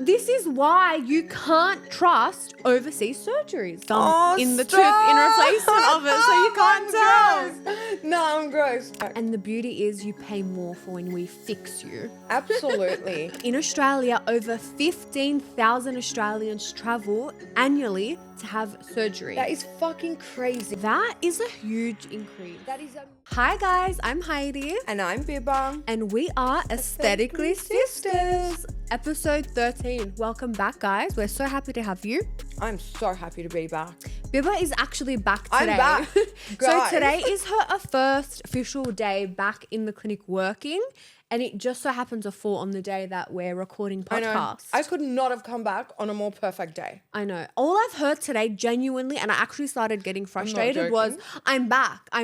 This is why you can't trust overseas surgeries in the stop. in replacement of it, so you can't tell. Gross. No, I'm gross. And the beauty is you pay more for when we fix you. Absolutely. In Australia, over 15,000 Australians travel annually to have surgery. That is fucking crazy. That is a huge increase. That is Hi guys, I'm Heidi. And I'm Bibba. And we are Aesthetically Sisters. Episode 13. Welcome back, guys. We're so happy to have you. I'm so happy to be back. Bibba is actually back today. I'm back. So Guys. today is her first official day back in the clinic working. And it just so happens to fall on the day that we're recording I know. podcasts. I could not have come back on a more perfect day. I know. All I've heard today, genuinely, and I actually started getting frustrated, was I'm back. I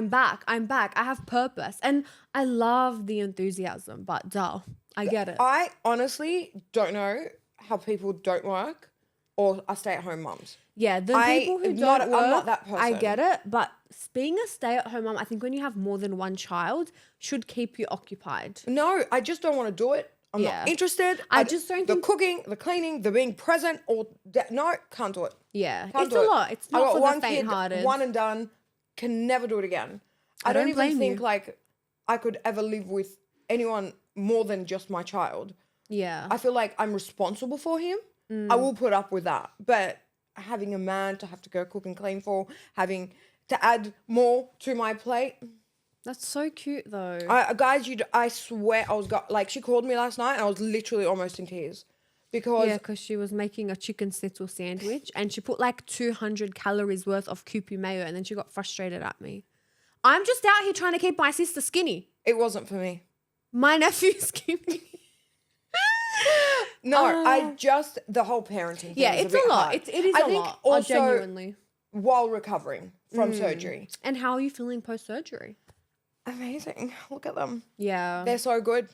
have purpose. And I love the enthusiasm, but I get it. I honestly don't know how people don't work or are stay-at-home mums. Yeah, the people who don't work, I'm not that person. I get it. But being a stay-at-home mum, I think when you have more than one child, should keep you occupied. No, I just don't want to do it. I'm not interested. I just don't the think... cooking, the cleaning, the being present, or no, can't do it. Yeah, Can't it's do a it. lot. It's I not got for one the faint-hearted. kid, one and done. Can never do it again. I don't don't blame even think you. like I could ever live with anyone more than just my child. Yeah. I feel like I'm responsible for him. I will put up with that. But having a man to have to go cook and clean for, having to add more to my plate. That's so cute though. Guys, I swear she called me last night and I was literally almost in tears. Because she was making a chicken schnitzel sandwich and she put like 200 calories worth of Kewpie mayo and then she got frustrated at me. I'm just out here trying to keep my sister skinny. It wasn't for me. My nephew's skinny. No, the whole parenting thing it's a lot. It is a lot. Also, genuinely. while recovering from surgery. And how are you feeling post-surgery? Amazing. Look at them. Yeah. They're so good.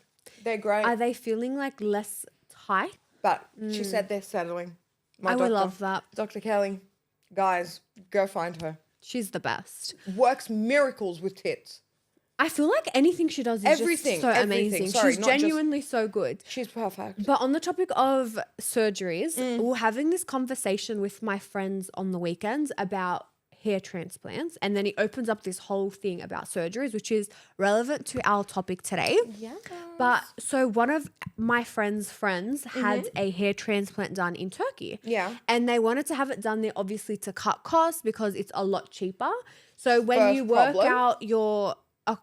They're great. Are they feeling like less tight? But she said they're settling. I would love that. Dr. Kelly, guys, go find her. She's the best. Works miracles with tits. I feel like anything she does is just so amazing. Sorry, she's genuinely so good. She's perfect. But on the topic of surgeries, we're having this conversation with my friends on the weekends about hair transplants. And then he opens up this whole thing about surgeries, which is relevant to our topic today. Yeah. But so one of my friends' had a hair transplant done in Turkey. Yeah. And they wanted to have it done there, obviously, to cut costs because it's a lot cheaper. So when you work out your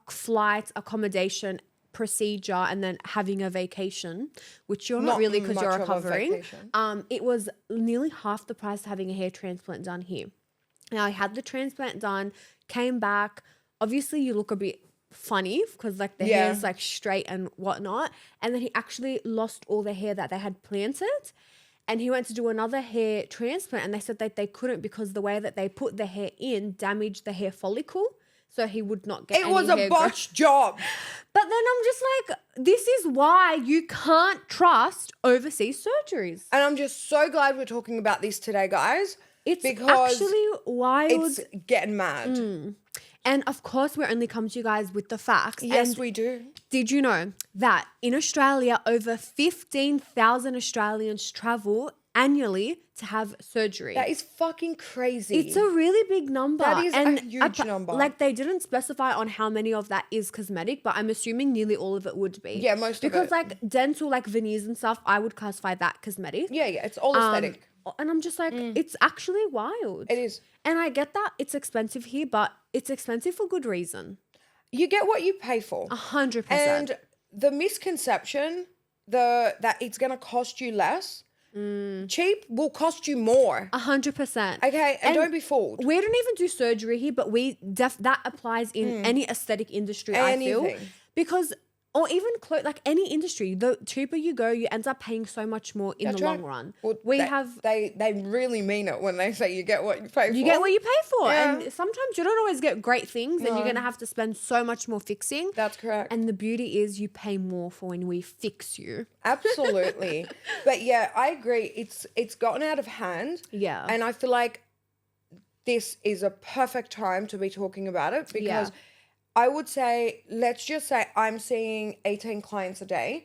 flight, accommodation, procedure, and then having a vacation, which you're not really because you're recovering, it was nearly half the price of having a hair transplant done here. Now I had the transplant done, came back. Obviously, you look a bit funny because like the hair's like straight and whatnot. And then he actually lost all the hair that they had planted. And he went to do another hair transplant and they said that they couldn't because the way that they put the hair in damaged the hair follicle. So he would not get any hair growth. It was a botched job. But then I'm just like, this is why you can't trust overseas surgeries. And I'm just so glad we're talking about this today, guys. It's because actually wild. It's getting mad. And of course, we only come to you guys with the facts. Yes, and we do. Did you know that in Australia, over 15,000 Australians travel annually to have surgery? That is fucking crazy. It's a really big number. That is a huge number. Like they didn't specify on how many of that is cosmetic, but I'm assuming nearly all of it would be. Yeah, most of it. Because like dental, like veneers and stuff, I would classify that cosmetic. Yeah, it's all aesthetic. And I'm just like, it's actually wild. It is. And I get that it's expensive here, but it's expensive for good reason. You get what you pay for. 100%. And the misconception that it's going to cost you less, cheap will cost you more. 100%. Okay, and don't be fooled. We don't even do surgery here, but that applies in any aesthetic industry, I feel. Because... Or even like any industry, the cheaper you go, you end up paying so much more in the long run. Well, they really mean it when they say you get what you pay for. You get what you pay for. Yeah. And sometimes you don't always get great things and you're going to have to spend so much more fixing. That's correct. And the beauty is you pay more for when we fix you. Absolutely. But yeah, I agree. It's gotten out of hand. Yeah. And I feel like this is a perfect time to be talking about it because I would say, let's just say I'm seeing 18 clients a day.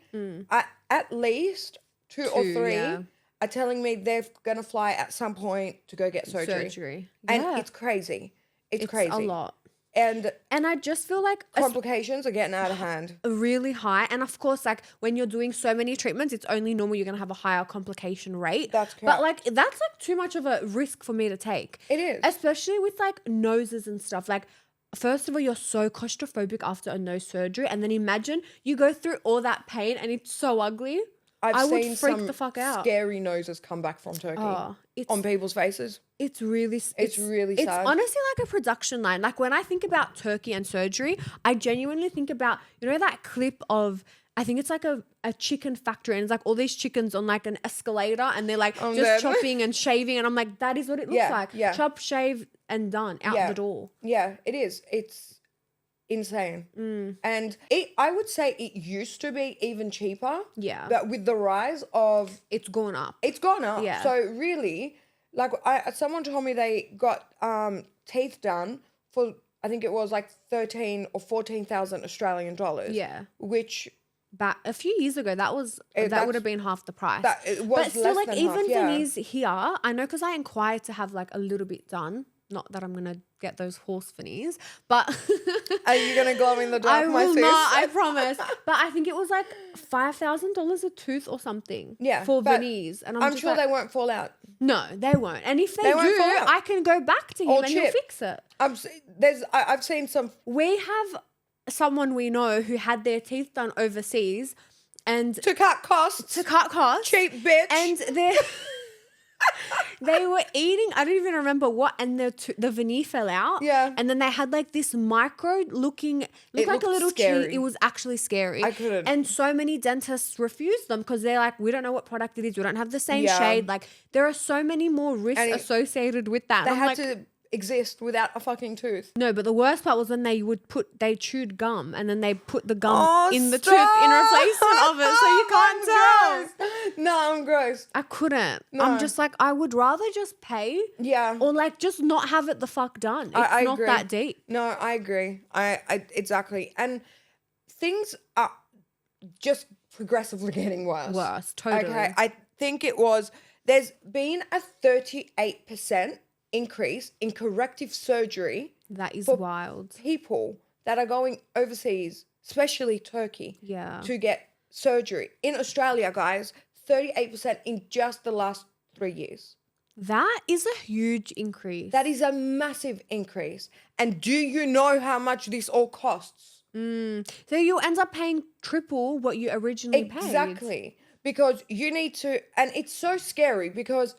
At least two or three are telling me they're going to fly at some point to go get surgery. And it's crazy. It's crazy. A lot. And I just feel like complications are getting out of hand. Really high. And of course, like when you're doing so many treatments, it's only normal you're going to have a higher complication rate. That's correct. But like that's like too much of a risk for me to take. It is. Especially with like noses and stuff. Like first of all, you're so claustrophobic after a nose surgery. And then imagine you go through all that pain and it's so ugly. I would freak the fuck out. Scary noses come back from Turkey on people's faces. It's really sad. It's honestly like a production line. Like when I think about Turkey and surgery, I genuinely think about, you know, that clip of, I think it's like a chicken factory and it's like all these chickens on like an escalator and they're like chopping and shaving and I'm like, that is what it looks like. Yeah. Chop, shave and done out the door. Yeah, it is. It's insane. And I would say it used to be even cheaper. Yeah. But with the rise of... It's gone up. Yeah. So really, like someone told me they got teeth done for, I think it was like 13 or 14,000 Australian dollars. Yeah. Which... But a few years ago, that would have been half the price. It was but still, like even half, veneers here, I know because I inquired to have like a little bit done. Not that I'm gonna get those horse veneers, but are you gonna glow in the dark? I will not. I promise. But I think it was like $5,000 a tooth or something. Yeah, for veneers, and I'm sure they won't fall out. No, they won't. And if they do, I can go back to him and he'll fix it. I've seen some. We have someone we know who had their teeth done overseas, and to cut costs, cheap bitch, and they were eating, I don't even remember what, and the veneer fell out. Yeah. And then they had like this looked like a little cheese. It was actually scary. I couldn't. And so many dentists refused them because they're like, we don't know what product it is. We don't have the same shade. Like there are so many more risks associated with that. They had to exist without a fucking tooth. No, but the worst part was when they chewed gum and then they put the gum in the tooth in replacement of it, so you can't tell. No, I'm gross. I couldn't. No. I'm just like, I would rather just pay. Yeah. Or like just not have it the fuck done. It's not agree. that deep. No, I agree. I exactly. And things are just progressively getting worse. Worse, totally. Okay, I think there's been a 38% increase in corrective surgery. That is wild. People that are going overseas, especially Turkey, to get surgery. In Australia, guys, 38% in just the last 3 years. That is a huge increase. That is a massive increase. And do you know how much this all costs? So you end up paying triple what you originally paid. Exactly. Because you need to, and it's so scary because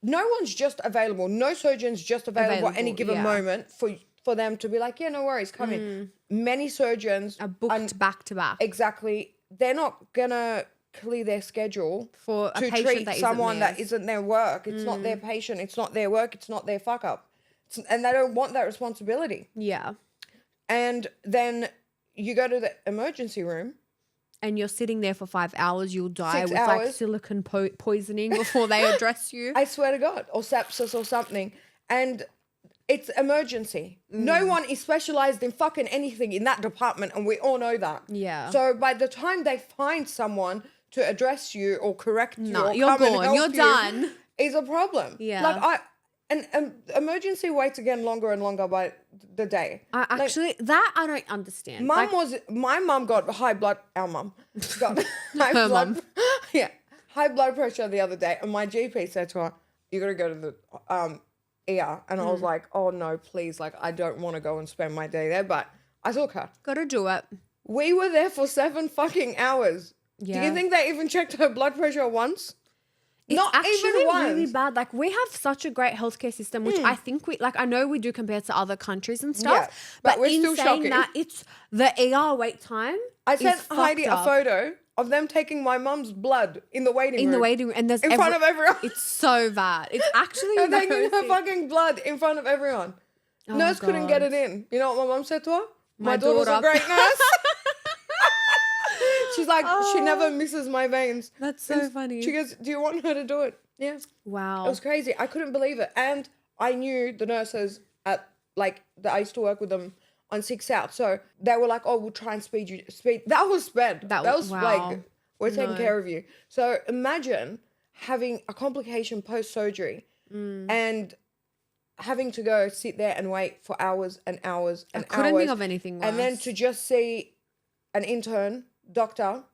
no one's just available. No surgeon's just available at any given moment for them to be like, yeah, no worries, come in. Many surgeons are booked back to back. Exactly. They're not going to clear their schedule for to treat someone that isn't their work. It's not their patient. It's not their work. It's not their fuck up. And they don't want that responsibility. Yeah. And then you go to the emergency room. And you're sitting there for 5 hours, you'll die like silicone poisoning before they address you. I swear to God. Or sepsis or something. And it's emergency. No one is specialized in fucking anything in that department, and we all know that. Yeah. So by the time they find someone to address you or correct you or you're gone. You're done. Is a problem. Yeah. Like and emergency waits again longer and longer by the day. That I don't understand. My mum got high blood. Our mum got high blood. Yeah, high blood pressure the other day, and my GP said to her, "You got to go to the ER." And I was like, "Oh no, please! Like, I don't want to go and spend my day there." But I took her. Got to do it. We were there for 7 fucking hours. Yeah. Do you think they even checked her blood pressure once? It's not actually even really bad. Like we have such a great healthcare system, which I think I know we do compared to other countries and stuff. But we're still shocking. That it's the ER wait time. I sent Heidi a photo of them taking my mum's blood in the waiting room. And there's in front of everyone. It's so bad. It's actually they're taking her fucking blood in front of everyone. Nurse couldn't get it in. You know what my mum said to her? My daughter's a great nurse. She's like, she never misses my veins. That's so funny. She goes, do you want her to do it? Yeah. Wow. It was crazy. I couldn't believe it. And I knew the nurses at, I used to work with them on 6 South. So they were like, oh, we'll try and speed you. That was sped. That was like, we're taking care of you. So imagine having a complication post-surgery and having to go sit there and wait for hours and hours and hours. I couldn't think of anything worse. And then to just see an intern doctor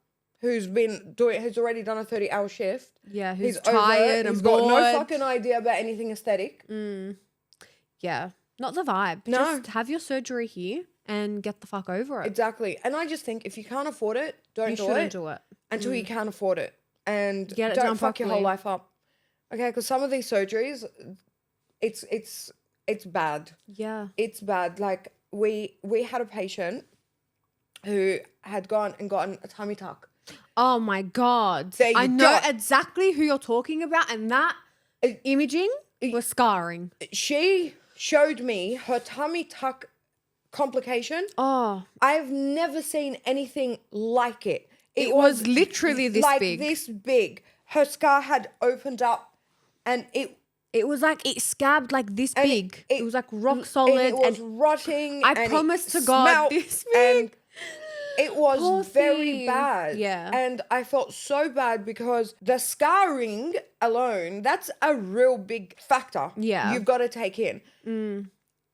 who's already done a 30-hour shift. Yeah, who's He's tired and He's bored. got no fucking idea about anything aesthetic. Yeah, not the vibe. No. Just have your surgery here and get the fuck over it. Exactly. And I just think if you can't afford it, don't do it until you can afford it. And Get it don't done fuck your whole properly. life up. Okay, because some of these surgeries, it's bad. Yeah. It's bad. Like we had a patient who had gone and gotten a tummy tuck. Oh my God. There you I know go. exactly who you're talking about, and that imaging was scarring. She showed me her tummy tuck complication. Oh, I've never seen anything like it. it was literally this like big. this big. Her scar had opened up, and It was like it scabbed like this and big. It was like rock solid. and it was rotting. I and promise it to God, smelt, this and big. it was Poor very thing. bad. Yeah. And I felt so bad because the scarring alone, that's a real big factor. Yeah. You've got to take in.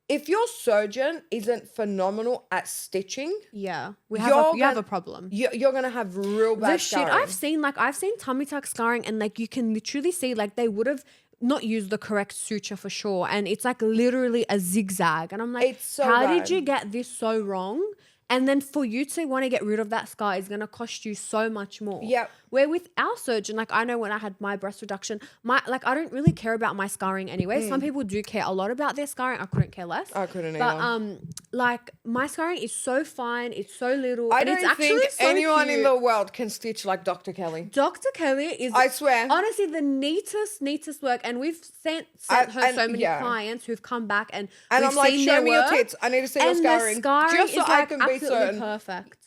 If your surgeon isn't phenomenal at stitching, Yeah, you You're have gonna- a problem. you're going to have real bad The shit scarring. I've seen tummy tuck scarring, and like you can literally see like they would have not used the correct suture for sure, and it's like literally a zigzag, and I'm like, It's so how bad. did you get this so wrong? And then for you to want to get rid of that scar is going to cost you so much more. Yep. Where with our surgeon, like I know when I had my breast reduction, I don't really care about my scarring anyway. Some people do care a lot about their scarring. I couldn't care less. I couldn't But either. like my scarring is so fine. It's so little. I and don't it's actually think so anyone in cute. the world can stitch like Dr. Kelly. Dr. Kelly is, I swear. honestly the neatest work, and we've sent her so many clients who've come back and And we've I'm like, seen show their me your work, tits. I need to see your and scarring. the scarring Just so is I like can be absolutely certain. perfect.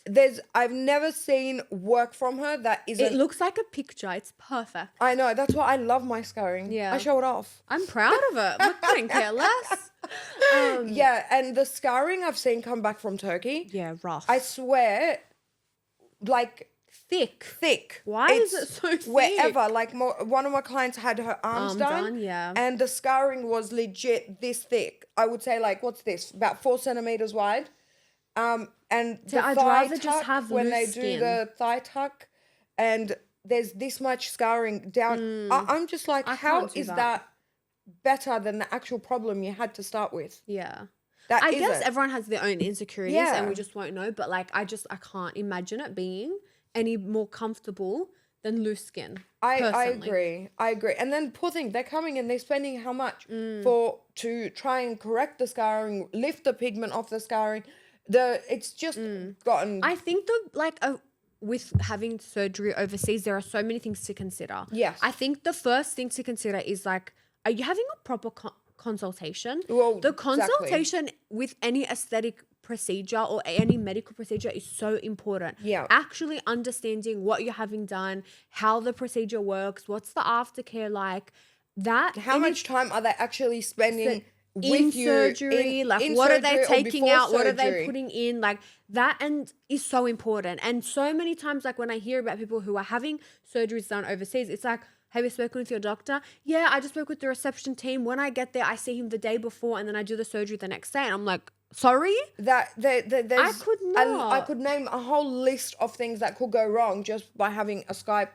I've never seen work from her that It isn't. looks like a picture. It's perfect. I know. That's why I love my scarring. Yeah. I show it off. I'm proud of it. I couldn't care less. Yeah, and the scarring I've seen come back from Turkey, Yeah, rough. I swear, like thick. Why is it so thick? Wherever, like one of my clients had her arms done, yeah. and the scarring was legit this thick. I would say like, what's this? About 4 centimeters wide. And the I'd thigh rather tuck, just have when they loose do skin. the thigh tuck, and there's this much scarring down. I'm just like, I how can't do is that. that better than the actual problem you had to start with? Yeah. That I is guess it. everyone has their own insecurities Yeah. and we just won't know. But like, I can't imagine it being any more comfortable than loose skin. I personally. agree. And then poor thing, they're coming and they're spending how much to try and correct the scarring, lift the pigment off the scarring. It's just gotten. I think with having surgery overseas, there are so many things to consider. Yes. I think the first thing to consider is like, are you having a proper consultation? Well, the exactly. consultation with any aesthetic procedure or any medical procedure is so important. Yeah. Actually understanding what you're having done, how the procedure works, what's the aftercare like, that. How much time are they actually spending in with you surgery, like in what are surgery they or taking before out, what are they surgery? putting in, like that, and is so important. And so many times, like when I hear about people who are having surgeries done overseas, it's like, have you spoken with your doctor? Yeah, I just spoke with the reception team. When I get there, I see him the day before and then I do the surgery the next day. And I'm like, sorry? There's, I could not. I could name a whole list of things that could go wrong just by having a Skype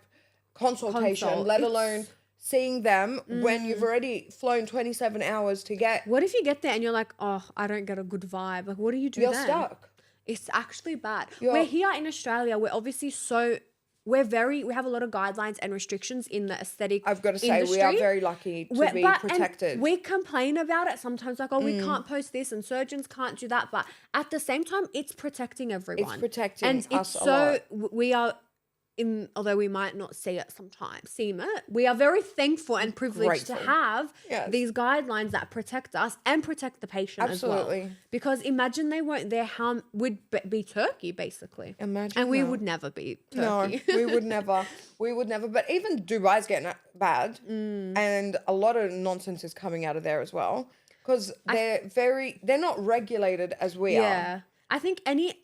consultation, let alone seeing them when you've already flown 27 hours to get. What if you get there and you're like, oh, I don't get a good vibe? Like, what do you do You're then? stuck. It's actually bad. We're here in Australia. We're obviously we have a lot of guidelines and restrictions in the aesthetic I've got to say, industry. we are very lucky to be protected. And we complain about it sometimes, like, oh, we can't post this and surgeons can't do that. But at the same time, it's protecting everyone. It's protecting and us it's a lot. we are, although we might not see it sometimes, we are very thankful and privileged to have these guidelines that protect us and protect the patient as well. Absolutely. Because imagine they weren't there, how would be Turkey basically. Imagine and we that. would never be Turkey. No, we would never. We would never. But even Dubai's getting bad, and a lot of nonsense is coming out of there as well because they're not regulated as we are. I think even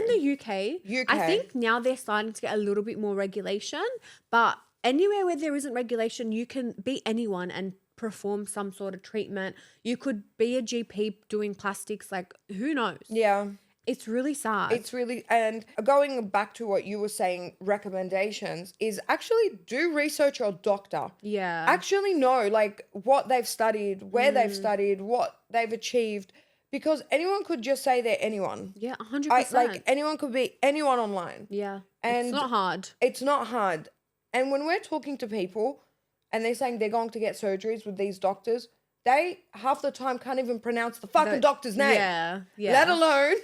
the UK, I think now they're starting to get a little bit more regulation, but anywhere where there isn't regulation, you can be anyone and perform some sort of treatment. You could be a GP doing plastics, like who knows? Yeah. It's really sad. It's really, and going back to what you were saying, recommendations is actually do research your doctor. Yeah. Actually know like what they've studied, where they've studied, what they've achieved, because anyone could just say they're anyone. Yeah, 100%. Like anyone could be anyone online. Yeah. And it's not hard. It's not hard. And when we're talking to people and they're saying they're going to get surgeries with these doctors, they half the time can't even pronounce the fucking doctor's name. Yeah, yeah. Let alone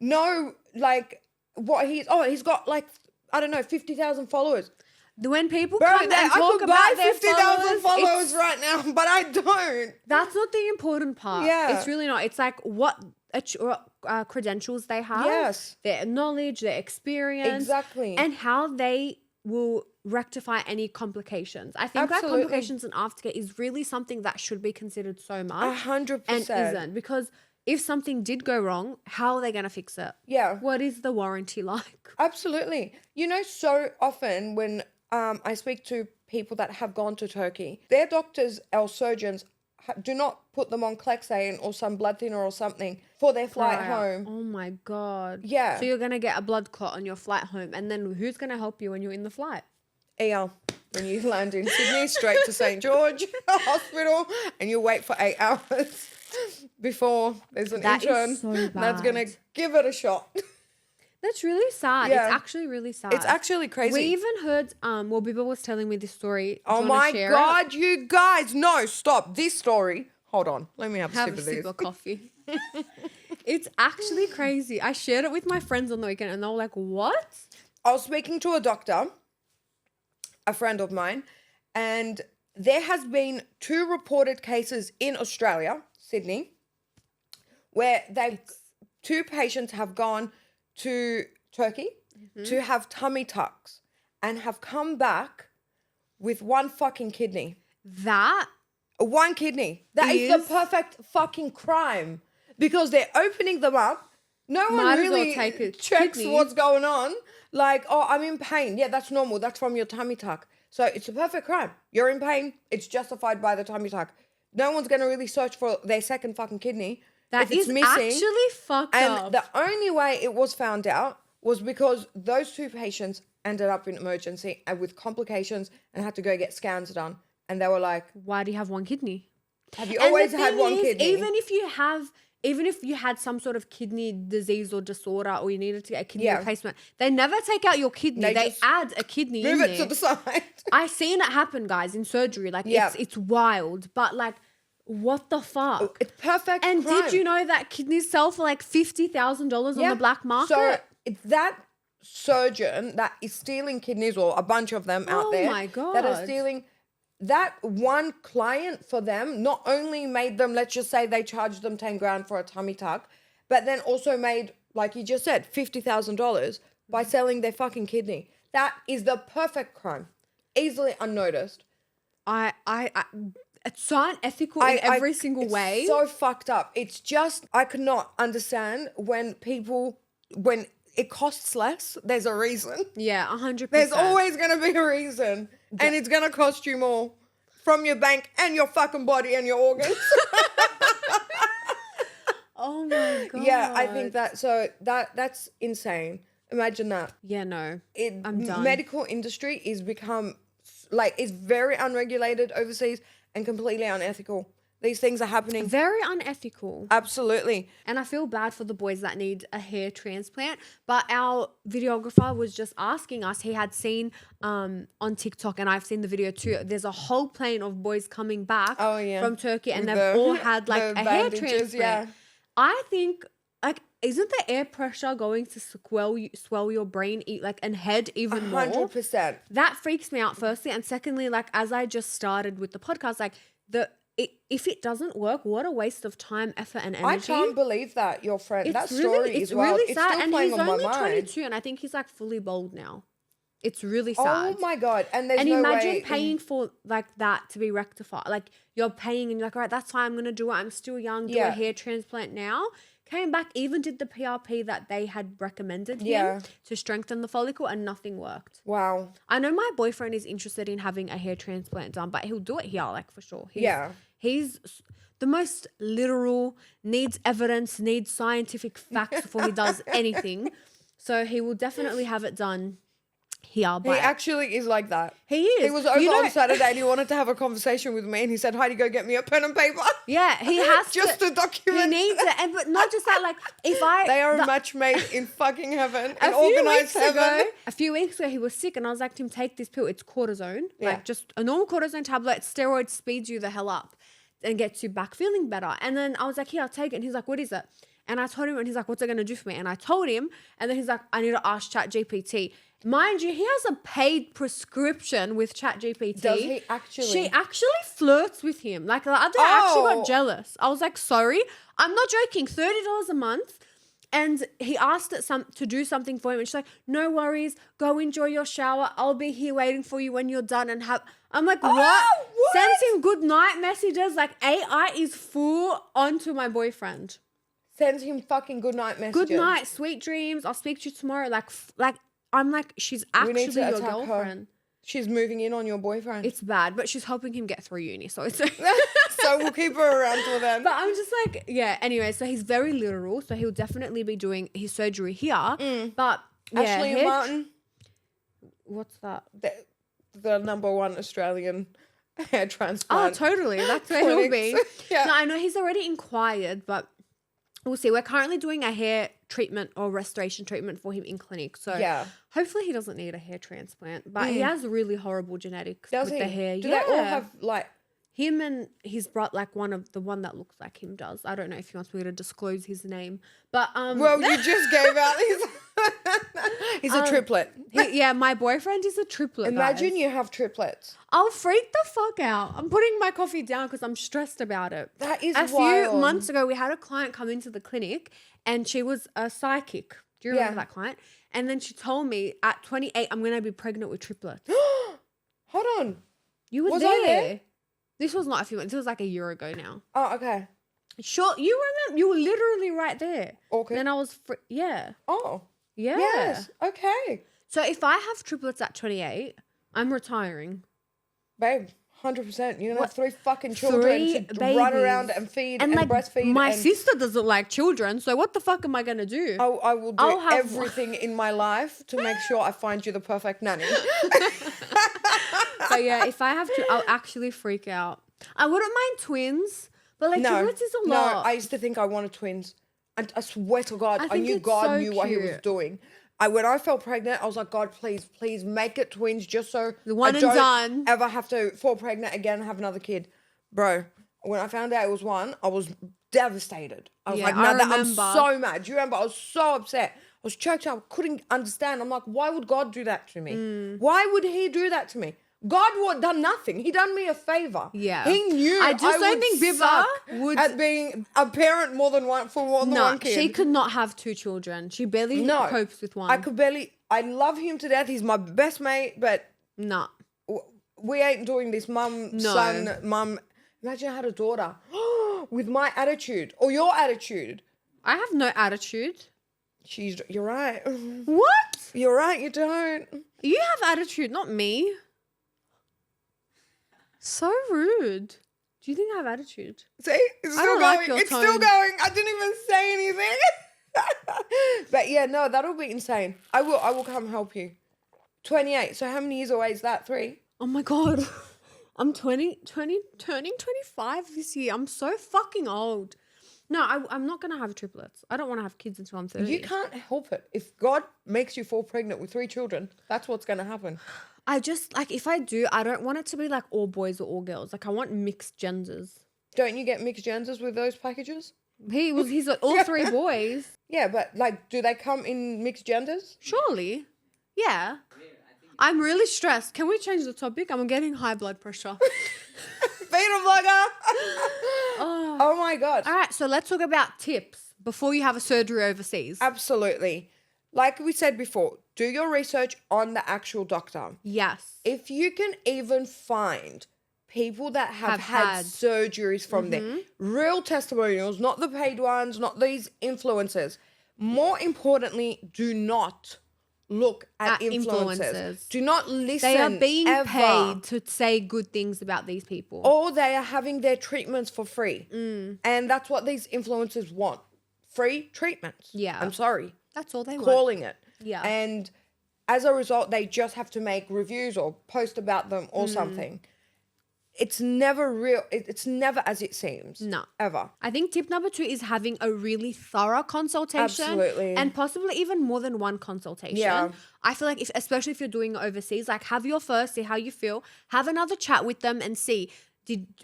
know like what he's got like, I don't know, 50,000 followers. When people come and talk about their 50,000 followers right now, but I don't. That's not the important part. Yeah. It's really not. It's like what credentials they have. Yes. Their knowledge, their experience. Exactly. And how they will rectify any complications. I think like complications and aftercare is really something that should be considered so much. 100%. And isn't. Because if something did go wrong, how are they going to fix it? Yeah. What is the warranty like? Absolutely. You know, so often when I speak to people that have gone to Turkey, their doctors or surgeons do not put them on Clexane or some blood thinner or something for their flight home. Oh my God. Yeah. So you're going to get a blood clot on your flight home, and then who's going to help you when you're in the flight? Yeah. When you land in Sydney, straight to St. George Hospital, and you wait for 8 hours before there's an intern that's going to give it a shot. That's really sad. Yeah. It's actually really sad. It's actually crazy. We even heard, well, Bibba was telling me this story. Oh my God, you guys. No, stop. This story. Hold on. Let me have a sip of this. Have a sip of coffee. It's actually crazy. I shared it with my friends on the weekend and they were like, what? I was speaking to a doctor, a friend of mine, and there has been 2 reported cases in Australia, Sydney, where 2 patients have gone to Turkey to have tummy tucks and have come back with 1 fucking kidney. That 1 kidney. That is the perfect fucking crime, because they're opening them up. No one really checks what's going on. Like, oh, I'm in pain. Yeah, that's normal. That's from your tummy tuck. So it's a perfect crime. You're in pain. It's justified by the tummy tuck. No one's going to really search for their second fucking kidney. That is actually fucked up. And the only way it was found out was because those 2 patients ended up in emergency and with complications and had to go get scans done. And they were like, why do you have 1 kidney? Have you always had 1 kidney? Even if you had some sort of kidney disease or disorder or you needed to get a kidney replacement, they never take out your kidney. They add a kidney in there. Move it to the side. I've seen it happen, guys, in surgery. Like, it's wild. But, like, what the fuck? It's perfect And crime. did you know that kidneys sell for, like, $50,000 on the black market? So, it's that surgeon that is stealing kidneys, or a bunch of them out there. Oh, my God. That are stealing... That 1 client for them not only made them, let's just say they charged them 10 grand for a tummy tuck, but then also made, like you just said, $50,000 by selling their fucking kidney. That is the perfect crime. Easily unnoticed. It's so unethical in every single way. So fucked up. It's just, I could not understand when it costs less, there's a reason. Yeah, 100%. There's always going to be a reason. Yeah. And it's going to cost you more from your bank and your fucking body and your organs. Oh my God. Yeah, I think that's insane. Imagine that. Yeah, no. I'm done. Medical industry is it's very unregulated overseas and completely unethical. These things are happening. Very unethical. Absolutely. And I feel bad for the boys that need a hair transplant. But our videographer was just asking us, he had seen on TikTok, and I've seen the video too, there's a whole plane of boys coming back from Turkey, and they've all had like a hair transplant. Yeah. I think, like, isn't the air pressure going to swell your brain and head even more? 100%. That freaks me out, firstly. And secondly, like, as I just started with the podcast, like, if it doesn't work, what a waste of time, effort, and energy. I can't believe that, your friend. That story is wild. Really sad. It's still playing on my mind. And he's only 22, and I think he's like fully bald now. It's really sad. Oh my God. And there's imagine paying for like that to be rectified. Like, you're paying and you're like, all right, that's fine, I'm going to do it. I'm still young, do a hair transplant now. came back, even did the PRP that they had recommended him to strengthen the follicle, and nothing worked. Wow. I know my boyfriend is interested in having a hair transplant done, but he'll do it here, like, for sure. He's the most literal, needs evidence, needs scientific facts before he does anything. So he will definitely have it done here. He actually is like that. He is. He was over on Saturday and he wanted to have a conversation with me, and he said, Heidi, go get me a pen and paper. Yeah, he has just to document. He needs it. And, but not just that, like, if I... They are a match made in fucking heaven, in organised heaven. A few weeks ago, he was sick, and I was like to him, take this pill. It's cortisone. Like, just a normal cortisone tablet. Steroid speeds you the hell up and gets you back feeling better. And then I was like, here, I'll take it. And he's like, what is it? And I told him, and he's like, what's it going to do for me? And I told him, and then he's like, I need to ask ChatGPT. Mind you, he has a paid prescription with ChatGPT. Does he actually? She actually flirts with him. Like, the other day, I actually got jealous. I was like, sorry, I'm not joking, $30 a month. And he asked it to do something for him. And she's like, no worries, go enjoy your shower. I'll be here waiting for you when you're done and have... I'm like, what? Sends him good night messages. Like, AI is full onto my boyfriend. Sends him fucking good night messages. Good night, sweet dreams. I'll speak to you tomorrow. Like I'm like, she's actually your girlfriend. Her. She's moving in on your boyfriend. It's bad, but she's helping him get through uni, so it's... So we'll keep her around till then. But I'm just like, yeah, anyway, so he's very literal, so he'll definitely be doing his surgery here. But, yeah. Ashley and Martin? What's that? The number one Australian hair transplant. Oh, totally. That's where he'll be. Yeah. No, I know he's already inquired, but we'll see. We're currently doing a hair treatment or restoration treatment for him in clinic. So hopefully he doesn't need a hair transplant. But he has really horrible genetics with the hair. Do they all have like... Him and his brother, like the one that looks like him does. I don't know if he wants me to disclose his name. But well, you just gave out he's a triplet. My boyfriend is a triplet. Imagine you have triplets. I'll freak the fuck out. I'm putting my coffee down because I'm stressed about it. That is wild. A few months ago, we had a client come into the clinic and she was a psychic. Do you remember that client? And then she told me at 28, I'm going to be pregnant with triplets. Hold on. You were there. I there? This was not a few months. This was like a year ago now. Oh, okay. Sure. You remember? You were literally right there. Okay. Then I was... Oh. Yeah. Yes. Okay. So if I have triplets at 28, I'm retiring. Babe, 100%. You're going to have 3 fucking children to run around and feed and like, breastfeed. My sister doesn't like children, so what the fuck am I going to do? I will do everything in my life to make sure I find you the perfect nanny. But yeah, if I have to, I'll actually freak out. I wouldn't mind twins, but like triplets is a lot. No, I used to think I wanted twins. And I swear to God, I knew God knew what he was doing. When I felt pregnant, I was like, God, please make it twins just so I don't ever have to fall pregnant again and have another kid. Bro, when I found out it was one, I was devastated. I was like, no, I'm so mad. Do you remember? I was so upset. I was choked up. I couldn't understand. I'm like, why would God do that to me? Why would he do that to me? God would done nothing. He done me a favor. Yeah, he knew. I just don't think Biba would at being a parent more than one one kid. She could not have 2 children. She barely copes with one. I love him to death. He's my best mate, but we ain't doing this. Son, mum. Imagine I had a daughter with my attitude or your attitude. I have no attitude. You're right. What? You're right. You don't. You have attitude, not me. So rude. Do you think I have attitude? See? It's still going. It's still going. I didn't even say anything. But yeah, no, that'll be insane. I will come help you. 28. So how many years away is that? 3? Oh my God. I'm 20, turning 25 this year. I'm so fucking old. No, I'm not going to have triplets. I don't want to have kids until I'm 30. You can't help it. If God makes you fall pregnant with 3 children, that's what's going to happen. I just, like, if I do, I don't want it to be, like, all boys or all girls. Like, I want mixed genders. Don't you get mixed genders with those packages? He's got all 3 boys. Yeah, but, like, do they come in mixed genders? Surely. Yeah. I'm really stressed. Can we change the topic? I'm getting high blood pressure. Beta vlogger. Oh my God. All right, so let's talk about tips before you have a surgery overseas. Absolutely. Like we said before, do your research on the actual doctor. Yes. If you can even find people that have had surgeries from there. Real testimonials, not the paid ones, not these influencers. More importantly, do not look at influencers. Do not listen. They are being paid to say good things about these people. Or they are having their treatments for free. And that's what these influencers want. Free treatments. Yeah. I'm sorry. That's all they want. Calling it. Yeah. And as a result, they just have to make reviews or post about them or something. It's never real. It's never as it seems. No. Ever. I think tip number 2 is having a really thorough consultation. Absolutely. And possibly even more than one consultation. Yeah. I feel like especially if you're doing it overseas, like have your first, see how you feel. Have another chat with them and see,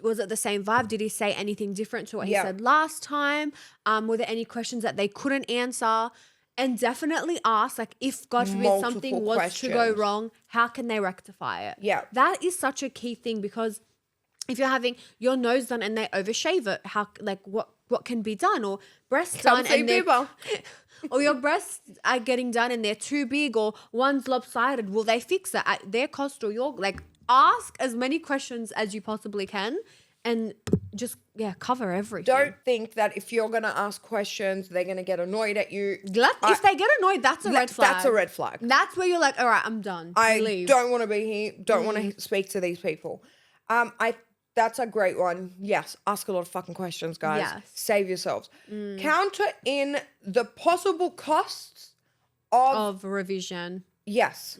was it the same vibe? Did he say anything different to what he said last time? Were there any questions that they couldn't answer? And definitely ask, like, if God forbid something was to go wrong, how can they rectify it? Yeah. That is such a key thing, because if you're having your nose done and they overshave it, how, like, what can be done? Or breasts done and or your breasts are getting done and they're too big, or one's lopsided, will they fix it at their cost or your, like, ask as many questions as you possibly can and just, cover everything. Don't think that if you're going to ask questions, they're going to get annoyed at you. If they get annoyed, that's a red flag. That's a red flag. That's where you're like, all right, I'm done. I don't want to be here. Don't want to speak to these people. That's a great one. Yes. Ask a lot of fucking questions, guys. Yes. Save yourselves. Counter in the possible costs of revision. Yes.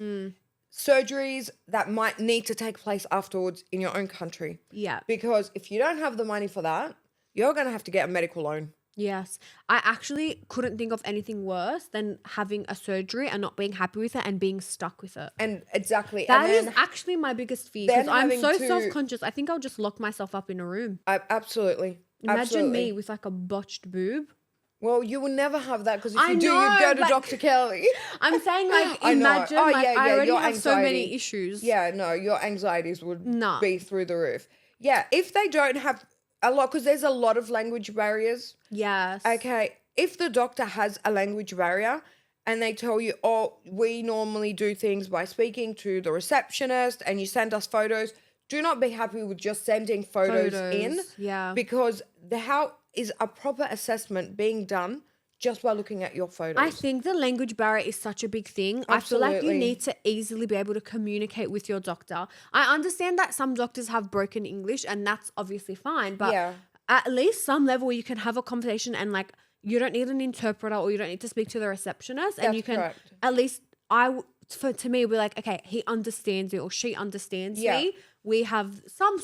Surgeries that might need to take place afterwards in your own country. Yeah. Because if you don't have the money for that, you're going to have to get a medical loan. Yes. I actually couldn't think of anything worse than having a surgery and not being happy with it and being stuck with it. And exactly. That is actually my biggest fear, because I'm so self-conscious. I think I'll just lock myself up in a room. Absolutely. Imagine me with like a botched boob. Well, you will never have that, because if you do, you'd go to Dr. Kelly. I'm saying, like, imagine, I already have so many issues. Yeah, no, your anxieties would be through the roof. Yeah, if they don't have a lot, because there's a lot of language barriers. Yes. Okay, if the doctor has a language barrier and they tell you, oh, we normally do things by speaking to the receptionist and you send us photos, do not be happy with just sending photos in. Yeah. Because how is a proper assessment being done just by looking at your photos? I think the language barrier is such a big thing. Absolutely. I feel like you need to easily be able to communicate with your doctor. I understand that some doctors have broken English and that's obviously fine, but at least some level where you can have a conversation and, like, you don't need an interpreter or you don't need to speak to the receptionist, and you can at least, to me, we're like, okay, he understands me or she understands me. We have some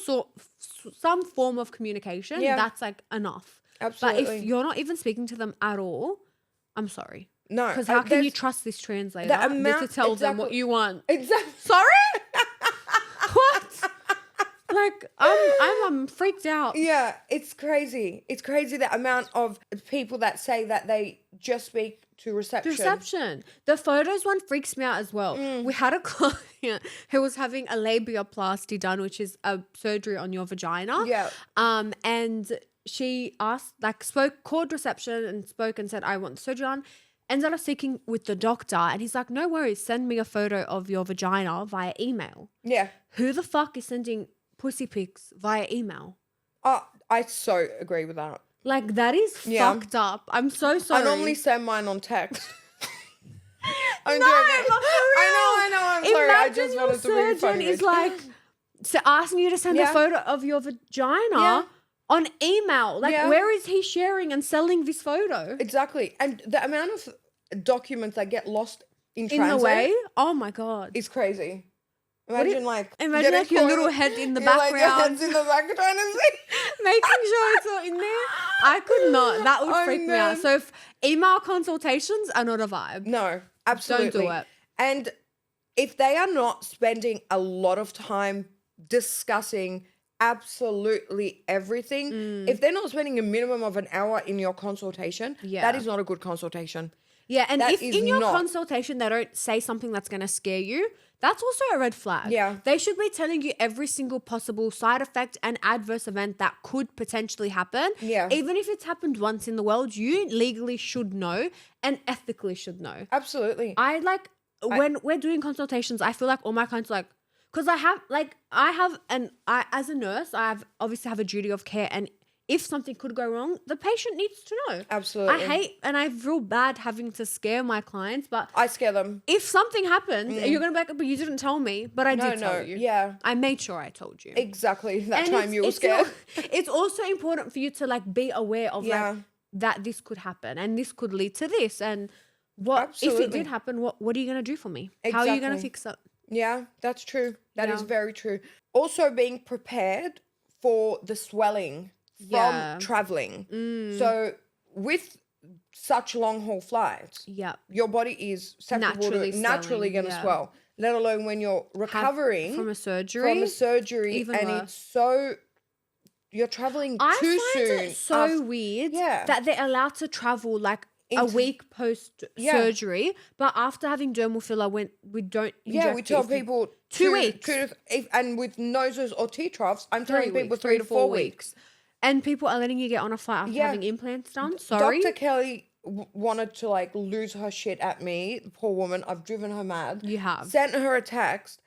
form of communication. That's, like, enough. Absolutely. But if you're not even speaking to them at all, I'm sorry. No. Because how can you trust this translator to tell them what you want? Exactly. Sorry? What? Like, I'm freaked out. Yeah, it's crazy. It's crazy the amount of people that say that they just speak to reception. The photos one freaks me out as well. We had a client who was having a labiaplasty done, which is a surgery on your vagina. Yeah. And she called reception and spoke and said, I want the surgery done. Ended up speaking with the doctor and he's like, no worries, send me a photo of your vagina via email. Yeah. Who the fuck is sending pussy pics via email? Oh, I so agree with that. Like, that is fucked up. I'm so sorry. I normally send mine on text. I'm no, joking. Not for real. I know. I'm sorry. Imagine I just wanted to be funny. Is like asking you to send a photo of your vagina on email. Like, where is he sharing and selling this photo? Exactly. And the amount of documents that get lost in transit the way, oh my God, is crazy. Imagine like your little head in the background. Like your head's in the back trying to see. Making sure it's all in there. I could not. That would freak me out. So if email consultations are not a vibe. No, absolutely. Don't do it. And if they are not spending a lot of time discussing absolutely everything, if they're not spending a minimum of an hour in your consultation, that is not a good consultation. Yeah, and if in your consultation they don't say something that's going to scare you, that's also a red flag. Yeah. They should be telling you every single possible side effect and adverse event that could potentially happen. Yeah. Even if it's happened once in the world, you legally should know and ethically should know. Absolutely. When we're doing consultations, I feel like all my clients are like, Because I as a nurse, I obviously have a duty of care, and if something could go wrong, the patient needs to know. Absolutely. I feel bad having to scare my clients, but I scare them. if something happens, you're going to be like, but you didn't tell me, but I did tell you. Yeah. I made sure I told you. Exactly. That time you were scared. It's also important for you to like be aware of like that this could happen and this could lead to this. And if it did happen, what are you going to do for me? Exactly. How are you going to fix it? Yeah, that's true. That is very true. Also being prepared for the swelling from traveling. So with such long haul flights, your body is naturally going to swell, let alone when you're recovering from a surgery, even and worse. It's so you're traveling too soon. I find it so weird that they're allowed to travel like a week post surgery, but after having dermal filler, when we don't inject we tell people 2 weeks, and with noses or T troughs, I'm telling people 3 to 4 weeks. And people are letting you get on a flight after having implants done. Sorry. Dr. Kelly wanted to like lose her shit at me. The poor woman. I've driven her mad. You have. Sent her a text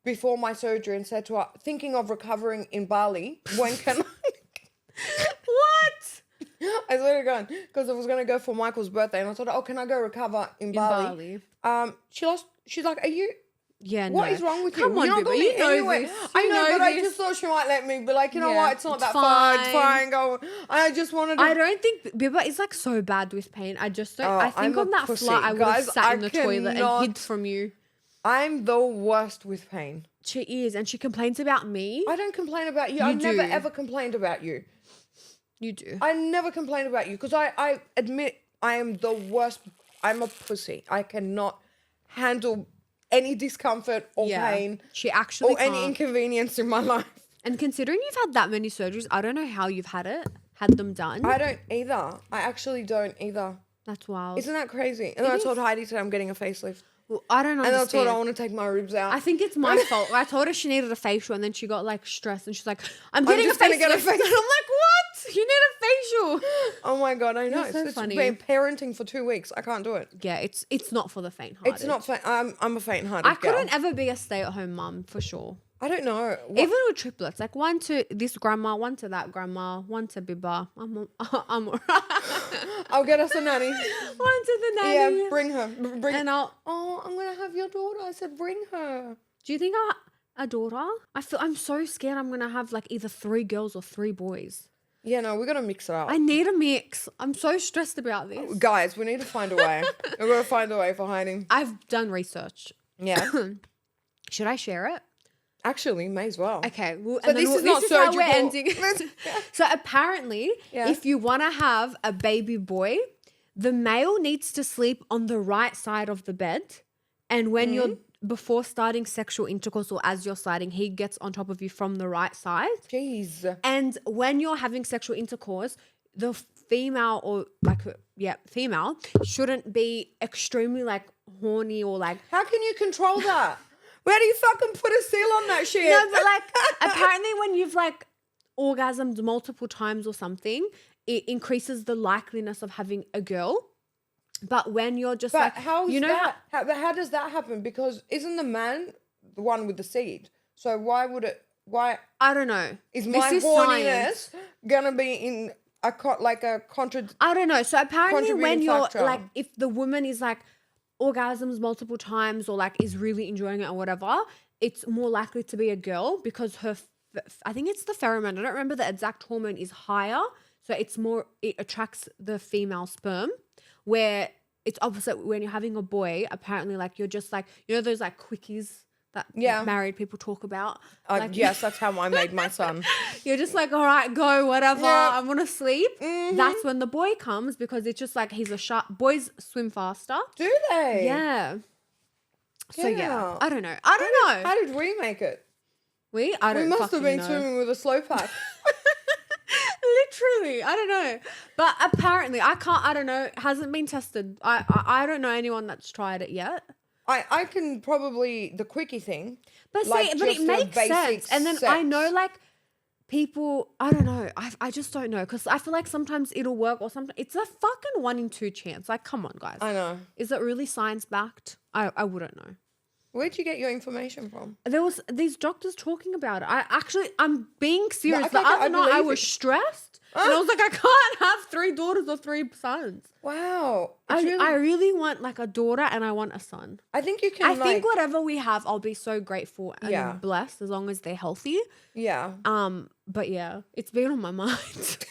before my surgery and said to her, thinking of recovering in Bali. When can I? What? I swear to God. Because I was going to go for Michael's birthday. And I thought, can I go recover in Bali? She's like, are you... Yeah, what is wrong with you? Come on, Bibba, you know anyway. this. I know, but I just thought she might let me be like, you know what? It's not that far. It's fine. Go. I just wanted to. I don't think Bibba is like so bad with pain. I just don't. I think on that flight I would have sat in the toilet and hid from you. I'm the worst with pain. She is, and she complains about me. I don't complain about you. I've never ever complained about you. You do. I never complain about you because I admit I am the worst. I'm a pussy. I cannot handle any discomfort or pain. She actually or any inconvenience in my life. And considering you've had that many surgeries, I don't know how you've had them done. I don't either. I actually don't either. That's wild. Isn't that crazy? And I told Heidi today I'm getting a facelift. Well, I don't understand. And I told her I want to take my ribs out. I think it's my fault. I told her she needed a facial and then she got like stressed and she's like, I'm just going to get a facelift. And I'm like, what? You need a facial. Oh my God, I know. It's funny. Been parenting for 2 weeks. I can't do it. Yeah, it's not for the faint-hearted. It's not I'm a faint-hearted girl. Couldn't ever be a stay-at-home mum for sure. I don't know. Even with triplets, like one to this grandma, one to that grandma, one to Bibba. I'm I'll get us a nanny. One to the nanny. Yeah, bring her. And I'm gonna have your daughter. I said, bring her. Do you think a daughter? I'm so scared I'm gonna have like either 3 girls or 3 boys. Yeah, no, we're gonna mix it up. I need a mix. I'm so stressed about this. Guys, we need to find a way. We're gonna find a way for hiding. I've done research. Yeah. Should I share it? Actually, may as well. Okay. Well, so this is not surgical. How we're ending. So apparently, if you want to have a baby boy, the male needs to sleep on the right side of the bed. And when you're before starting sexual intercourse or as you're sliding, he gets on top of you from the right side. Jeez. And when you're having sexual intercourse, the female or female shouldn't be extremely like horny or like. How can you control that? Where do you fucking put a seal on that shit? No, but like apparently when you've like orgasmed multiple times or something, it increases the likeliness of having a girl. But when you're just how does that happen? Because isn't the man the one with the seed? So why I don't know. Is my horniness gonna be in a I don't know. So apparently when you're factor. like if the woman is like orgasms multiple times or like is really enjoying it or whatever, it's more likely to be a girl because I think it's the pheromone. I don't remember the exact hormone is higher. So it attracts the female sperm, where it's opposite when you're having a boy. Apparently like you're just like, you know, those like quickies that married people talk about. Yes, that's how I made my son. You're just like, all right, go, whatever. I want to sleep. Mm-hmm. That's when the boy comes because it's just like he's a shark. Boys swim faster. Do they? Yeah. So yeah, I don't know. How did we make it? We must have been swimming with a slow pack. Literally, I don't know. But apparently, I don't know. It hasn't been tested. I don't know anyone that's tried it yet. I can probably the quickie thing. But it makes sense. And then I know like people, I don't know. I just don't know because I feel like sometimes it'll work or sometimes it's a fucking 1 in 2 chance. Like, come on, guys. I know. Is it really science backed? I wouldn't know. Where'd you get your information from? There was these doctors talking about it. I'm being serious. No, the other night I was it. stressed. And I was like, I can't have 3 daughters or 3 sons. Wow. I really want like a daughter and I want a son. I think you can I think whatever we have, I'll be so grateful and blessed as long as they're healthy. Yeah. But yeah, it's been on my mind.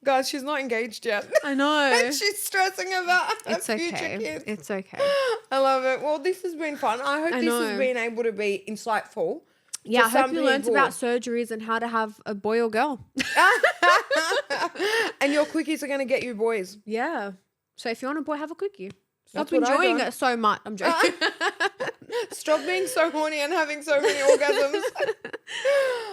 Guys, she's not engaged yet. I know. And she's stressing about her future kids. It's okay. I love it. Well, this has been fun. I hope this has been able to be insightful. Yeah, I hope you learned about surgeries and how to have a boy or girl. And your quickies are going to get you boys. Yeah. So if you want a boy, have a quickie. Stop enjoying it so much. I'm joking. Stop being so horny and having so many orgasms.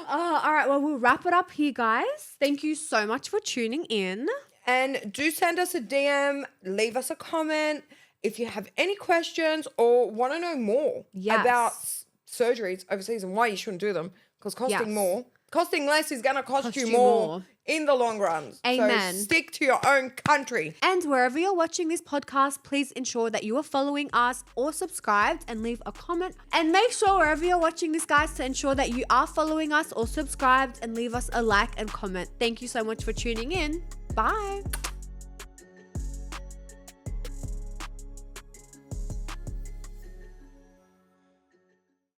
All right. Well, we'll wrap it up here, guys. Thank you so much for tuning in. And do send us a DM. Leave us a comment. If you have any questions or want to know more about surgeries overseas and why you shouldn't do them, because costing less is going to cost you more in the long run. Amen. So stick to your own country. And wherever you're watching this podcast, please ensure that you are following us or subscribed and leave a comment. And make sure wherever you're watching this, guys, to ensure that you are following us or subscribed and leave us a like and comment. Thank you so much for tuning in. Bye.